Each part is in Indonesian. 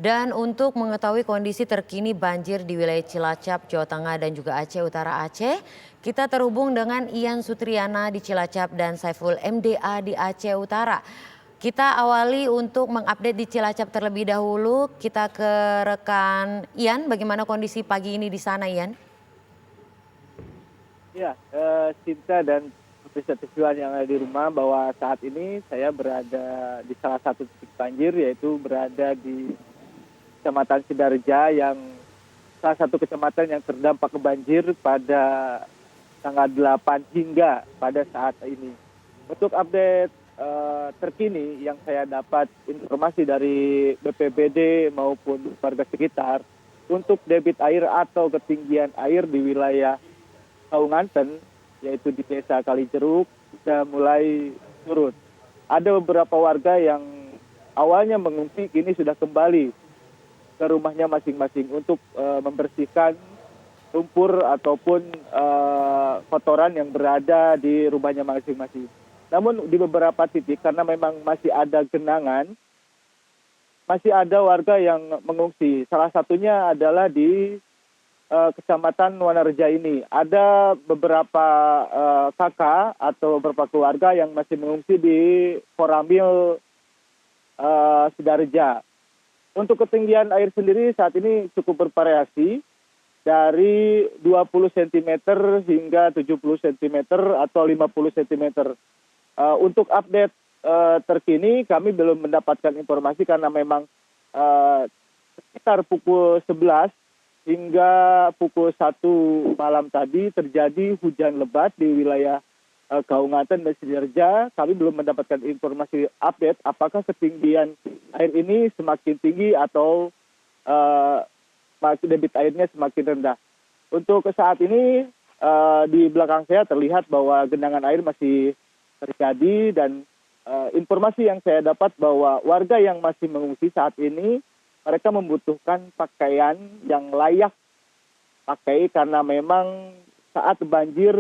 Dan untuk mengetahui kondisi terkini banjir di wilayah Cilacap, Jawa Tengah dan juga Aceh Utara Aceh, kita terhubung dengan Ian Sutriana di Cilacap dan Saiful MDA di Aceh Utara. Kita awali untuk mengupdate di Cilacap terlebih dahulu. Kita ke rekan Ian, bagaimana kondisi pagi ini di sana, Ian? Ya, Sinta dan siswa yang ada di rumah bahwa saat ini saya berada di salah satu titik banjir, yaitu berada di Kecamatan Sidarja yang salah satu kecamatan yang terdampak banjir pada tanggal 8 hingga pada saat ini. Untuk update terkini yang saya dapat informasi dari BPBD maupun warga sekitar, untuk debit air atau ketinggian air di wilayah Kaunganten, yaitu di Desa Kalijeruk, sudah mulai surut. Ada beberapa warga yang awalnya mengungsi kini sudah kembali ke rumahnya masing-masing untuk membersihkan lumpur ataupun kotoran yang berada di rumahnya masing-masing. Namun di beberapa titik karena memang masih ada genangan, masih ada warga yang mengungsi. Salah satunya adalah di Kecamatan Wanareja ini. Ada beberapa kakak atau beberapa keluarga yang masih mengungsi di Koramil Sidarja. Untuk ketinggian air sendiri saat ini cukup bervariasi dari 20 cm hingga 70 cm atau 50 cm. Untuk update terkini kami belum mendapatkan informasi karena memang sekitar pukul 11 hingga pukul 1 malam tadi terjadi hujan lebat di wilayah Kaunganten dan Sidarja. Kami belum mendapatkan informasi update apakah ketinggian air ini semakin tinggi atau debit airnya semakin rendah. Untuk saat ini di belakang saya terlihat bahwa genangan air masih terjadi dan informasi yang saya dapat bahwa warga yang masih mengungsi saat ini mereka membutuhkan pakaian yang layak pakai karena memang saat banjir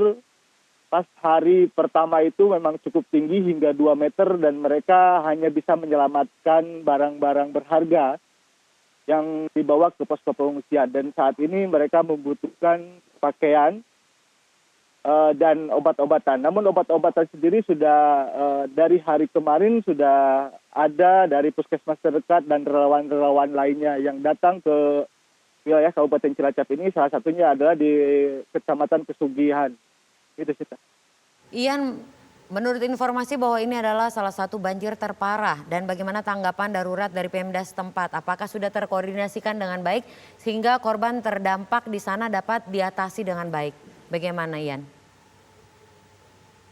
pas hari pertama itu memang cukup tinggi hingga 2 meter dan mereka hanya bisa menyelamatkan barang-barang berharga yang dibawa ke posko pengungsian. Dan saat ini mereka membutuhkan pakaian dan obat-obatan. Namun obat-obatan sendiri sudah dari hari kemarin sudah ada dari puskesmas terdekat dan relawan-relawan lainnya yang datang ke wilayah Kabupaten Cilacap ini. Salah satunya adalah di Kecamatan Pesugihan. Itu sih. Ian, menurut informasi bahwa ini adalah salah satu banjir terparah dan bagaimana tanggapan darurat dari Pemda setempat? Apakah sudah terkoordinasikan dengan baik sehingga korban terdampak di sana dapat diatasi dengan baik? Bagaimana, Ian?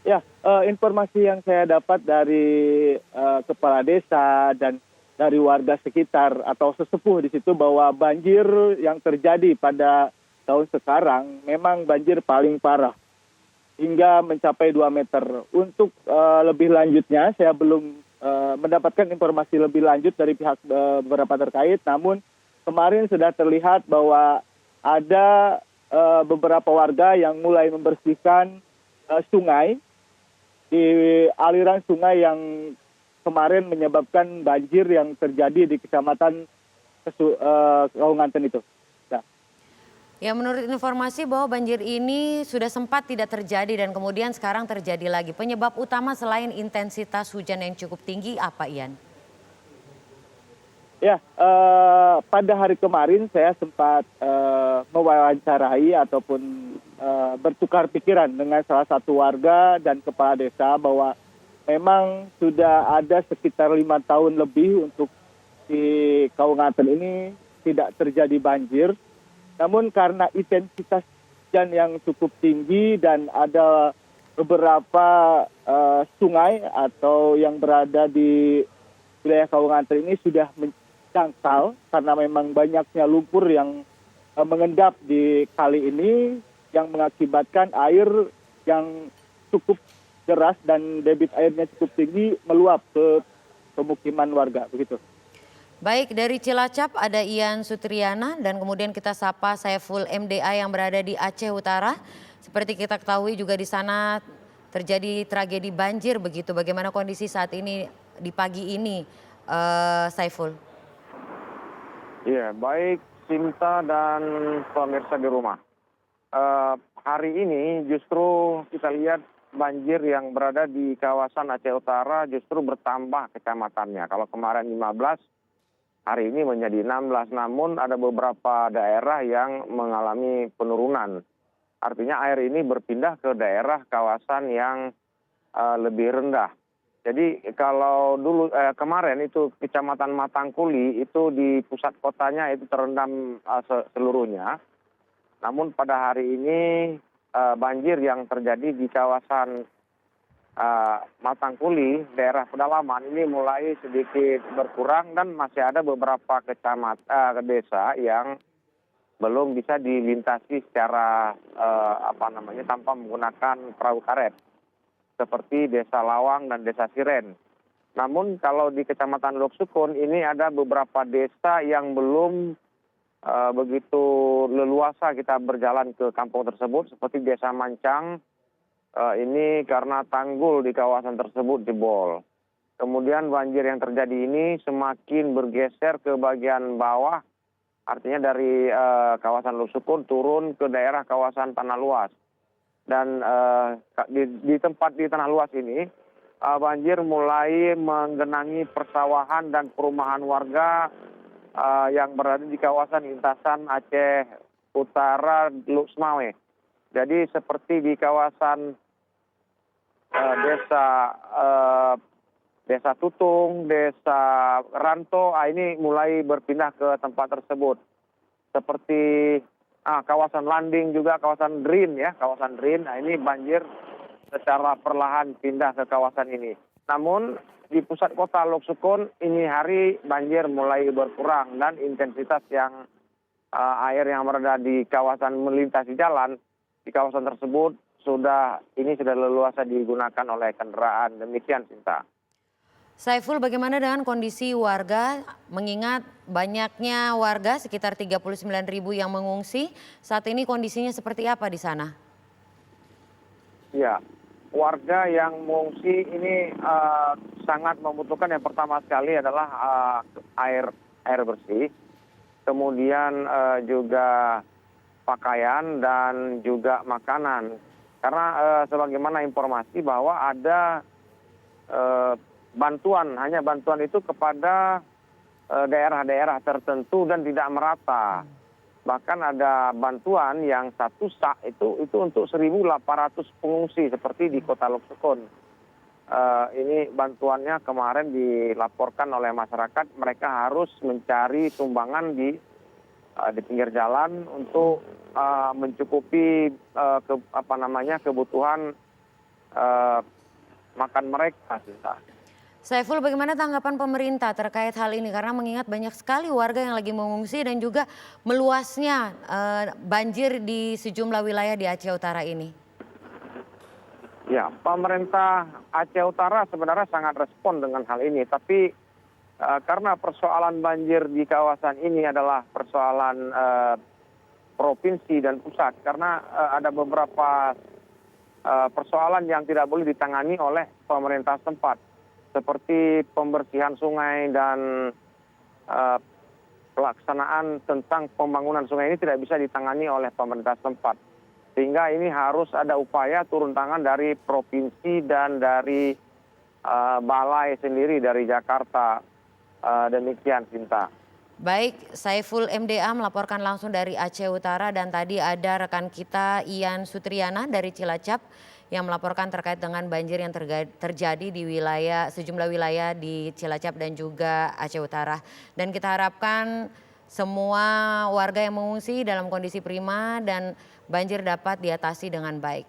Ya, informasi yang saya dapat dari kepala desa dan dari warga sekitar atau sesepuh di situ bahwa banjir yang terjadi pada tahun sekarang memang banjir paling parah hingga mencapai 2 meter. Untuk lebih lanjutnya saya belum mendapatkan informasi lebih lanjut dari pihak beberapa terkait, namun kemarin sudah terlihat bahwa ada beberapa warga yang mulai membersihkan sungai di aliran sungai yang kemarin menyebabkan banjir yang terjadi di Kecamatan Kaunganten itu. Nah. Ya, menurut informasi bahwa banjir ini sudah sempat tidak terjadi dan kemudian sekarang terjadi lagi. Penyebab utama selain intensitas hujan yang cukup tinggi apa, Ian? Ya, pada hari kemarin saya sempat mewawancarai ataupun bertukar pikiran dengan salah satu warga dan kepala desa bahwa memang sudah ada sekitar 5 tahun lebih untuk di Kaunganten ini tidak terjadi banjir. Namun karena intensitas hujan yang cukup tinggi dan ada beberapa sungai atau yang berada di wilayah Kaunganten ini sudah dangkal karena memang banyaknya lumpur yang mengendap di kali ini yang mengakibatkan air yang cukup deras dan debit airnya cukup tinggi meluap ke pemukiman warga begitu. Baik, dari Cilacap ada Ian Sutriana dan kemudian kita sapa Saiful MDA yang berada di Aceh Utara. Seperti kita ketahui juga di sana terjadi tragedi banjir begitu. Bagaimana kondisi saat ini di pagi ini, Saiful? Iya, baik Sinta dan pemirsa di rumah. Hari ini justru kita lihat banjir yang berada di kawasan Aceh Utara justru bertambah kecamatannya. Kalau kemarin 15, hari ini menjadi 16. Namun ada beberapa daerah yang mengalami penurunan. Artinya air ini berpindah ke daerah kawasan yang lebih rendah. Jadi kalau dulu kemarin itu Kecamatan Matangkuli itu di pusat kotanya itu terendam seluruhnya. Namun pada hari ini banjir yang terjadi di kawasan Matangkuli, daerah pedalaman ini mulai sedikit berkurang dan masih ada beberapa desa yang belum bisa dilintasi secara tanpa menggunakan perahu karet seperti Desa Lawang dan Desa Siren. Namun kalau di Kecamatan Lok Sukun ini ada beberapa desa yang belum begitu leluasa kita berjalan ke kampung tersebut, seperti Desa Mancang, ini karena tanggul di kawasan tersebut jebol. Kemudian banjir yang terjadi ini semakin bergeser ke bagian bawah, artinya dari kawasan Lok Sukun turun ke daerah kawasan Tanah Luas. Dan di tempat di Tanah Luas ini banjir mulai menggenangi persawahan dan perumahan warga yang berada di kawasan lintasan Aceh Utara Luxmawe. Jadi seperti di kawasan desa Tutung, desa Ranto, ini mulai berpindah ke tempat tersebut. Seperti kawasan Landing juga, kawasan Drin ya, kawasan Drin. Ini banjir secara perlahan pindah ke kawasan ini. Namun di pusat kota Lok Sukun ini hari banjir mulai berkurang dan intensitas yang air yang berada di kawasan melintasi jalan di kawasan tersebut sudah leluasa digunakan oleh kendaraan. Demikian, Sinta. Saiful, bagaimana dengan kondisi warga mengingat banyaknya warga sekitar 39.000 yang mengungsi, saat ini kondisinya seperti apa di sana? Ya, warga yang mengungsi ini sangat membutuhkan yang pertama sekali adalah air bersih, kemudian juga pakaian dan juga makanan. Karena sebagaimana informasi bahwa ada bantuan itu kepada daerah-daerah tertentu dan tidak merata. Bahkan ada bantuan yang satu sak itu untuk 1.800 pengungsi seperti di Kota Lok Sukun. Ini bantuannya kemarin dilaporkan oleh masyarakat, mereka harus mencari sumbangan di pinggir jalan untuk mencukupi kebutuhan makan mereka. Saiful, bagaimana tanggapan pemerintah terkait hal ini? Karena mengingat banyak sekali warga yang lagi mengungsi dan juga meluasnya banjir di sejumlah wilayah di Aceh Utara ini. Ya, pemerintah Aceh Utara sebenarnya sangat respon dengan hal ini. Tapi karena persoalan banjir di kawasan ini adalah persoalan provinsi dan pusat. Karena ada beberapa persoalan yang tidak boleh ditangani oleh pemerintah setempat. Seperti pembersihan sungai dan pelaksanaan tentang pembangunan sungai ini tidak bisa ditangani oleh pemerintah setempat. Sehingga ini harus ada upaya turun tangan dari provinsi dan dari balai sendiri dari Jakarta. Demikian, Sinta. Baik, Saiful MDA melaporkan langsung dari Aceh Utara dan tadi ada rekan kita Ian Sutriana dari Cilacap yang melaporkan terkait dengan banjir yang terjadi di sejumlah wilayah di Cilacap dan juga Aceh Utara. Dan kita harapkan semua warga yang mengungsi dalam kondisi prima dan banjir dapat diatasi dengan baik.